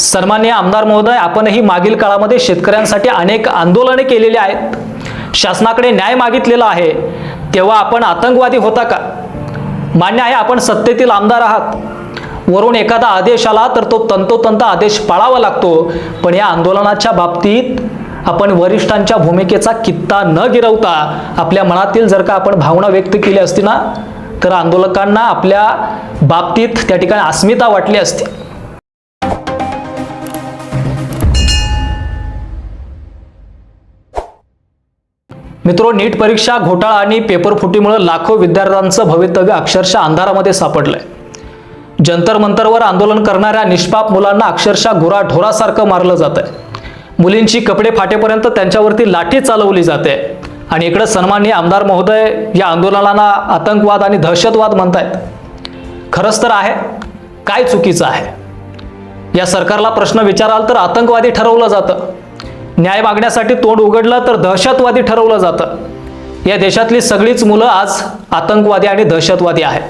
सन्माननीय आमदार महोदय, आपणही मागील काळामध्ये शेतकऱ्यांसाठी अनेक आंदोलने केलेली आहेत, शासनाकडे न्याय मागितलेला आहे, तेव्हा आपण आतंकवादी होता का? मान्य आहे, आपण सत्तेतील आमदार आहात, वरून एखादा आदेश आला तर तो तंतोतंत आदेश पाळावा लागतो, पण या आंदोलनाच्या बाबतीत आपण वरिष्ठांच्या भूमिकेचा कित्ता न गिरवता आपल्या मनातील जर का आपण भावना व्यक्त केली असती ना, तर आंदोलकांना आपल्या बाबतीत त्या ठिकाणी अस्मिता वाटली असती. मित्रो, नीट परीक्षा घोटाळा आणि पेपर फुटीमुळे लाखो विद्यार्थ्यांचं भवितव्य अक्षरशः अंधारामध्ये सापडलंय. जंतर मंतरवर आंदोलन करणाऱ्या निष्पाप मुलांना अक्षरशः गुराढोरासारखं मारलं जातंय. मुलींची कपडे फाटेपर्यंत त्यांच्यावरती लाठी चालवली जाते आणि इकडे सन्माननीय आमदार महोदय या आंदोलनाला आतंकवाद आणि दहशतवाद म्हणतायत. खरंच तर आहे काय चुकीचं आहे? या सरकारला प्रश्न विचाराल तर आतंकवादी ठरवलं जातं, न्याय मागण्यासाठी तोंड उघडलं तर दहशतवादी ठरवलं जातं. या देशातली सगळीच मुलं आज आतंकवादी आणि दहशतवादी आहेत,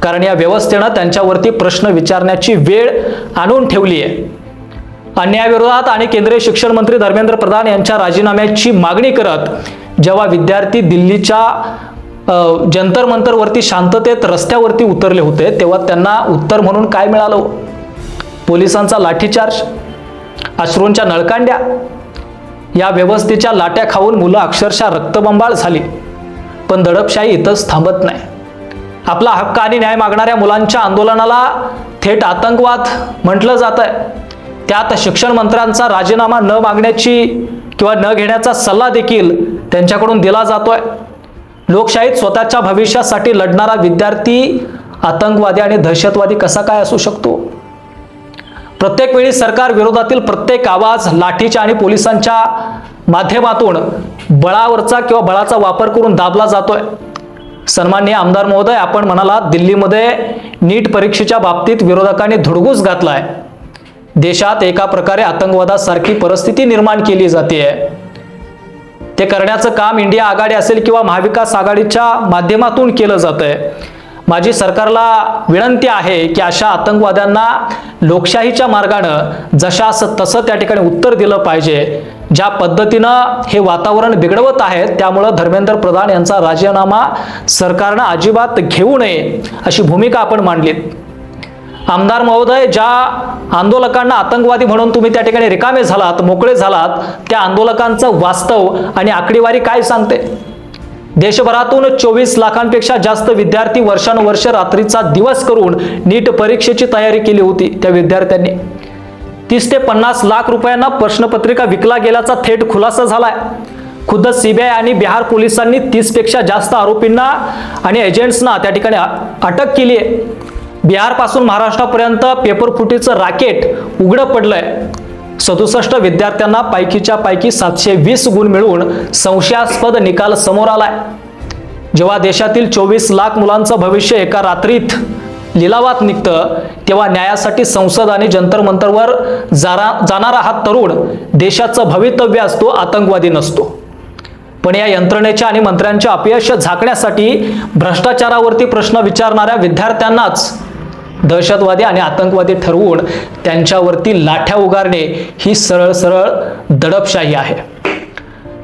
कारण या व्यवस्थेनं त्यांच्यावरती प्रश्न विचारण्याची वेळ आणून ठेवली आहे. अन्यायाविरोधात आणि केंद्रीय शिक्षण मंत्री धर्मेंद्र प्रधान यांच्या राजीनाम्याची मागणी करत जेव्हा विद्यार्थी दिल्लीच्या जंतर मंतरवरती शांततेत रस्त्यावरती उतरले होते, तेव्हा त्यांना उत्तर म्हणून काय मिळालं? पोलिसांचा लाठीचार्ज, अश्रूंच्या नळकांड्या. या व्यवस्थेच्या लाट्या खाऊन मुलं अक्षरशः रक्तबंबाळ झाली. पण दडपशाही इथंच थांबत नाही. आपला हक्क आणि न्याय मागणाऱ्या मुलांच्या आंदोलनाला थेट आतंकवाद म्हटलं जात आहे. त्यात शिक्षण मंत्र्यांचा राजीनामा न मागण्याची किंवा न घेण्याचा सल्ला देखील त्यांच्याकडून दिला जातोय. लोकशाहीत स्वतःच्या भविष्यासाठी लढणारा विद्यार्थी आतंकवादी आणि दहशतवादी कसा काय असू शकतो? प्रत्येक वेळी सरकार विरोधातील प्रत्येक आवाज लाठीच्या आणि पोलिसांच्या माध्यमातून बळावरचा किंवा बळाचा वापर करून दाबला जातोय. सन्माननीय आमदार महोदय, आपण म्हणाला दिल्लीमध्ये नीट परीक्षेच्या बाबतीत विरोधकांनी धुडगूस घातलाय. देशात एका प्रकारे आतंकवादासारखी परिस्थिती निर्माण केली जाते. ते करण्याचं काम इंडिया आघाडी असेल किंवा महाविकास आघाडीच्या माध्यमातून केलं जातंय. माझी सरकारला विनंती आहे की अशा आतंकवाद्यांना लोकशाहीच्या मार्गाने जशास तसं त्या ठिकाणी उत्तर दिलं पाहिजे. ज्या पद्धतीनं हे वातावरण बिघडवत आहे, त्यामुळे धर्मेंद्र प्रधान यांचा राजीनामा सरकारनं अजिबात घेऊ नये अशी भूमिका आपण मांडलीत. आमदार महोदय, ज्या आंदोलकांना आतंकवादी म्हणून तुम्ही त्या ठिकाणी रिकामे झालात, मोकळे झालात, त्या आंदोलकांचं वास्तव आणि आकडेवारी काय सांगते? देशभरातून 24 लाखांपेक्षा जास्त विद्यार्थी वर्षानुवर्ष रात्रीचा दिवस करून नीट परीक्षेची तयारी केली होती. त्या विद्यार्थ्यांनी 30 ते 50 लाख रुपयांना प्रश्नपत्रिका विकला गेल्याचा थेट खुलासा झालाय. खुद्द सीबीआय आणि बिहार पोलिसांनी 30 पेक्षा जास्त आरोपींना आणि एजंट्सना त्या ठिकाणी अटक केली आहे. बिहारपासून महाराष्ट्रापर्यंत पेपर फुटीचं राकेट उघडं पडलंय. 67 विद्यार्थ्यांना पैकीच्या पैकी 720 गुण मिळवून संशयास्पद निकाल समोर आलाय. जेव्हा देशातील 24 लाख मुलांचं भविष्य एका रात्रीत लिलावात निघतं, तेव्हा न्यायासाठी संसद आणि जंतर मंतरवर जाणारा हा तरुण देशाचं भवितव्य असतो, आतंकवादी नसतो. पण या यंत्रणेच्या आणि मंत्र्यांच्या अपयश झाकण्यासाठी भ्रष्टाचारावरती प्रश्न विचारणाऱ्या विद्यार्थ्यांनाच दहशतवादी आणि आतंकवादी ठरवून त्यांच्यावरती लाठ्या उगारणे ही सरळ सरळ दडपशाही आहे.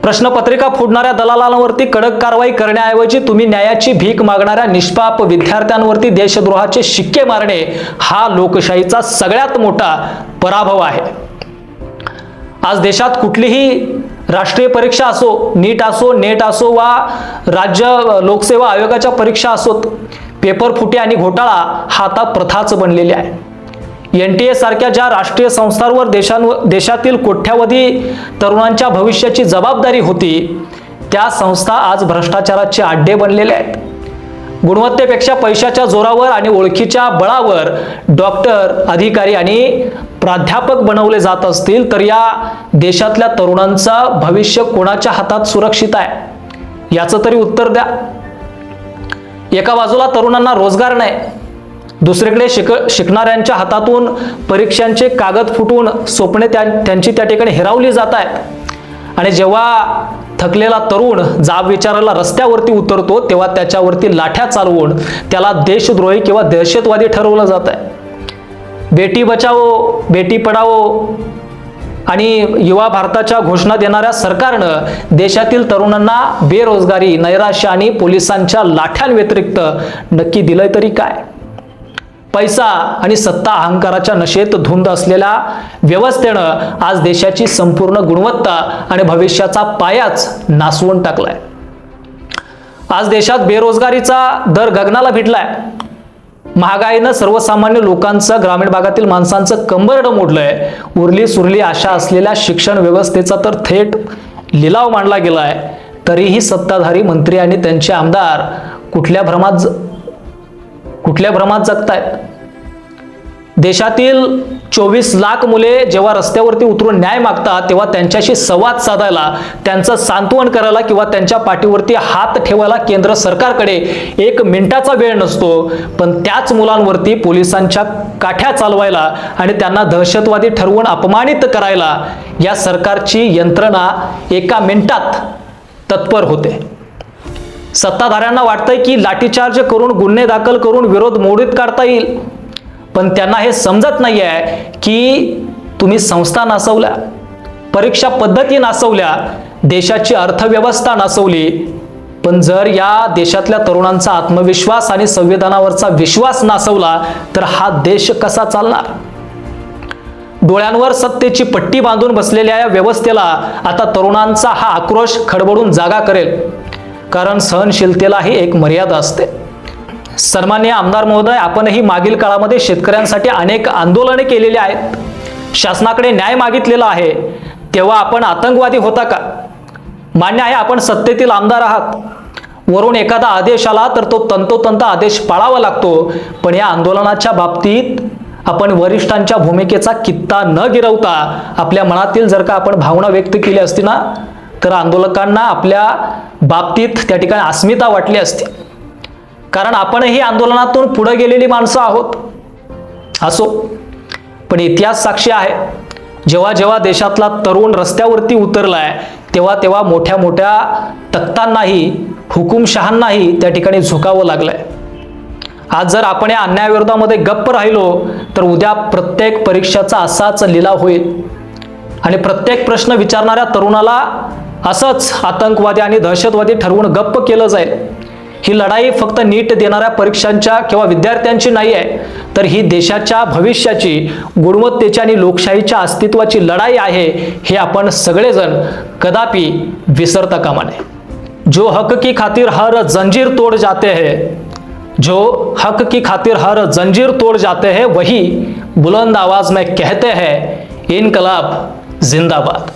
प्रश्नपत्रिका फोडणाऱ्या दलालांवरती कडक कारवाई करण्याऐवजी तुम्ही न्यायाची भीक मागणाऱ्या निष्पाप विद्यार्थ्यांवरती देशद्रोहाचे शिक्के मारणे हा लोकशाहीचा सगळ्यात मोठा पराभव आहे. आज देशात कुठलीही राष्ट्रीय परीक्षा असो, नीट असो, नेट असो वा राज्य लोकसेवा आयोगाच्या परीक्षा असोत, पेपर फुटी आणि घोटाळा हा आता प्रथाच बनलेली आहे. NTA सारख्या ज्या राष्ट्रीय संस्थांवर देशातील कोट्यावधी तरुणांच्या भविष्याची जबाबदारी होती, त्या संस्था आज भ्रष्टाचाराचे अड्डे बनलेले आहेत. गुणवत्तेपेक्षा पैशाच्या जोरावर आणि ओळखीच्या बळावर डॉक्टर, अधिकारी आणि प्राध्यापक बनवले जात असतील तर या देशातल्या तरुणांचं भविष्य कोणाच्या हातात सुरक्षित आहे, याचं तरी उत्तर द्या. एका बाजूला तरुणांना रोजगार नाही, दुसरीकडे शिकणाऱ्यांच्या हातातून परीक्षांचे कागद फुटून स्वप्ने त्यांची त्या ठिकाणी हिरावली जात आहेत. आणि जेव्हा थकलेला तरुण जाब विचारायला रस्त्यावरती उतरतो, तेव्हा त्याच्यावरती लाठ्या चालवून त्याला देशद्रोही किंवा दहशतवादी ठरवलं जात आहे. बेटी बचाओ बेटी पढाओ आणि युवा भारताच्या घोषणा देणाऱ्या सरकारनं देशातील तरुणांना बेरोजगारी, नैराश्य आणि पोलिसांच्या लाठ्यांव्यतिरिक्त नक्की दिलंय तरी काय? पैसा आणि सत्ता अहंकाराच्या नशेत धुंद असलेल्या व्यवस्थेनं आज देशाची संपूर्ण गुणवत्ता आणि भविष्याचा पायाच नासवून टाकलाय. आज देशात बेरोजगारीचा दर गगनाला भिडलाय. महागाईनं सर्वसामान्य लोकांचं, ग्रामीण भागातील माणसांचं कंबरडं मोडलंय. उरली सुरली आशा असलेल्या शिक्षण व्यवस्थेचा तर थेट लिलाव मांडला गेलाय. तरीही सत्ताधारी मंत्री आणि त्यांचे आमदार कुठल्या भ्रमात जगतायत? देशातील 24 लाख मुले जेव्हा रस्त्यावरती उतरून न्याय मागतात तेव्हा त्यांच्याशी संवाद साधायला, त्यांचं सांत्वन करायला किंवा त्यांच्या पाठीवरती हात ठेवायला केंद्र सरकारकडे 1 मिनिटाचा वेळ नसतो. पण त्याच मुलांवरती पोलिसांच्या काठ्या चालवायला आणि त्यांना दहशतवादी ठरवून अपमानित करायला या सरकारची यंत्रणा 1 मिनिटात तत्पर होते. सत्ताधाऱ्यांना वाटतंय की लाठीचार्ज करून, गुन्हे दाखल करून विरोध मोडीत काढता येईल. पण त्यांना हे समजत नाहीये की तुम्ही संस्था नासवल्या, परीक्षा पद्धती नासवल्या, देशाची अर्थव्यवस्था नासवली. पण जर या देशातल्या तरुणांचा आत्मविश्वास आणि संविधानावरचा विश्वास नासवला तर हा देश कसा चालणार? डोळ्यांवर सत्तेची पट्टी बांधून बसलेल्या या व्यवस्थेला आता तरुणांचा हा आक्रोश खडबडून जागा करेल. कारण सहनशीलतेलाही एक मर्यादा असते. सन्माननीय आमदार महोदय, आपणही मागील काळामध्ये शेतकऱ्यांसाठी अनेक आंदोलने केलेली आहेत, शासनाकडे न्याय मागितलेला आहे. तेव्हा आपण आतंकवादी होता का? मान्य आहे, आपण सत्तेतील आमदार आहात. वरून एखादा आदेश आला तर तो तंतोतंत आदेश पाळावा लागतो. पण या आंदोलनाच्या बाबतीत आपण वरिष्ठांच्या भूमिकेचा कित्ता न गिरवता आपल्या मनातील जर का आपण भावना व्यक्त केली असती ना, तर आंदोलकांना आपल्या बाबतीत त्या ठिकाणी अस्मिता वाटली असती. कारण आपणही आंदोलनातून पुढे गेलेली माणसं आहोत. असो, पण इतिहास साक्षी आहे, जेव्हा जेव्हा देशातला तरुण रस्त्यावरती उतरलाय तेव्हा तेव्हा मोठ्या मोठ्या तख्तांनाही, हुकुमशहांनाही त्या ठिकाणी झुकावं लागलंय. आज जर आपण या अन्यायाविरोधामध्ये गप्प राहिलो तर उद्या प्रत्येक परीक्षेचा असाच लिलाव होईल आणि प्रत्येक प्रश्न विचारणाऱ्या तरुणाला असंच आतंकवादी आणि दहशतवादी ठरवून गप्प केलं जाईल. ही लढाई फक्त नीट देणाऱ्या परीक्षांच्या किंवा विद्यार्थ्यांची नाही आहे, तर ही देशाच्या भविष्याची, गुणवत्तेची आणि लोकशाहीच्या अस्तित्वाची लढाई आहे. हे आपण सगळेजण कदापि विसरता कामा नये. जो हक की खातिर हर जंजीर तोड़ जाते हैं, जो हक की खातिर हर जंजीर तोड़ जाते हैं, वही बुलंद आवाज में कहते हैं इनकलाब जिंदाबाद.